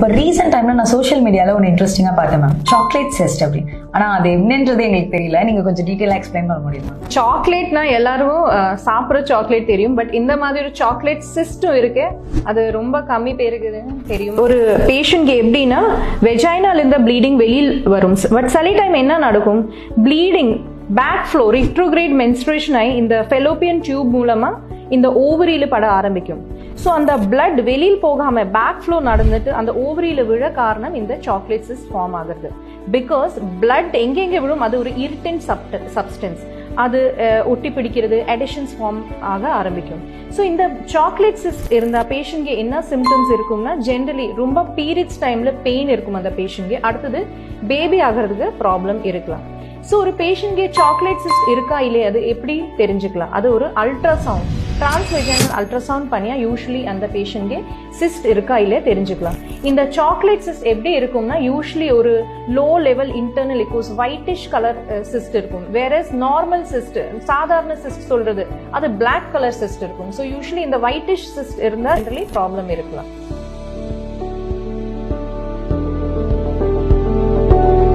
இப்போ ரீசெண்ட் டைம்ல நான் சோஷியல் மீடியால ஒன்று இன்ட்ரெஸ்டிங்கா பார்த்தேன் மேம், சாக்லேட் செஸ்ட் அப்படி. ஆனா அது என்னன்றது எங்களுக்கு தெரியல, நீங்க கொஞ்சம் டீட்டெயிலா எக்ஸ்பிளைன் பண்ண முடியுமா? சாக்லேட்னா எல்லாரும் சாப்பிட்ற சாக்லேட் தெரியும், பட் இந்த மாதிரி ஒரு சாக்லேட் சிஸ்டும் இருக்கு, அது ரொம்ப கம்மி பேருக்கு தெரியும். ஒரு பேஷண்ட்க்கு எப்படின்னா வெஜைனால இருந்த ப்ளீடிங் வெளியில் வரும், பட் சில டைம் என்ன நடக்கும், ப்ளீடிங் பேக் ஃப்ளோ ரிட்ரோகிரேட் மென்ஸ்ட்ரேஷன் ஆகி இந்த ஃபெலோப்பியன் டியூப் மூலமா இந்த ஓவரியில பட ஆரம்பிக்கும். ஸோ அந்த பிளட் வெளியில் போகாம பேக் ஃப்ளோ நடந்துட்டு அந்த ஓவரியில விழ காரணம் இந்த சாக்லேட் சிஸ்ட் ஃபார்ம் ஆகுது. பிகாஸ் பிளட் எங்கெங்க விழும் அது ஒரு இரிட்டன்ட் சப்ஸ்டன்ஸ், அது ஒட்டி பிடிக்கிறது, அடிஷன்ஸ் ஃபார்ம் ஆக ஆரம்பிக்கும். ஸோ இந்த சாக்லேட் சிஸ்ட் இருந்த பேஷண்ட்க்கு என்ன சிம்டம்ஸ் இருக்கும்னா, ஜென்ரலி ரொம்ப பீரியட்ஸ் டைம்ல பெயின் இருக்கும் அந்த பேஷண்ட்க்கு. அடுத்தது பேபி ஆகிறதுக்கு ப்ராப்ளம் இருக்கலாம். ஸோ ஒரு பேஷண்ட்க்கு சாக்லேட் சிஸ்ட் இருக்கா இல்லையா அது எப்படி தெரிஞ்சுக்கலாம்? அது ஒரு அல்ட்ராசவுண்ட், டிரான்ஸ்வெஜைனல் அல்ட்ராசவுண்ட் பண்ணியா யூஸ்வலி அந்த பேஷண்ட்க்கு சிஸ்ட் இருக்கா இல்லையா தெரிஞ்சுக்கலாம். இந்த சாக்லேட் சிஸ்ட் எப்படி இருக்கும்னா, யூஸ்வலி ஒரு low level internal echoes whitish colour cyst இருக்கும். வேறஸ் நார்மல் சிஸ்ட், சாதாரண சிஸ்ட் சொல்றது அது பிளாக் கலர் சிஸ்ட் இருக்கும். ஸோ யூஸ்வலி இந்த ஒயிட்டிஷ் சிஸ்ட் இருந்தால் ப்ராப்ளம் இருக்கலாம்.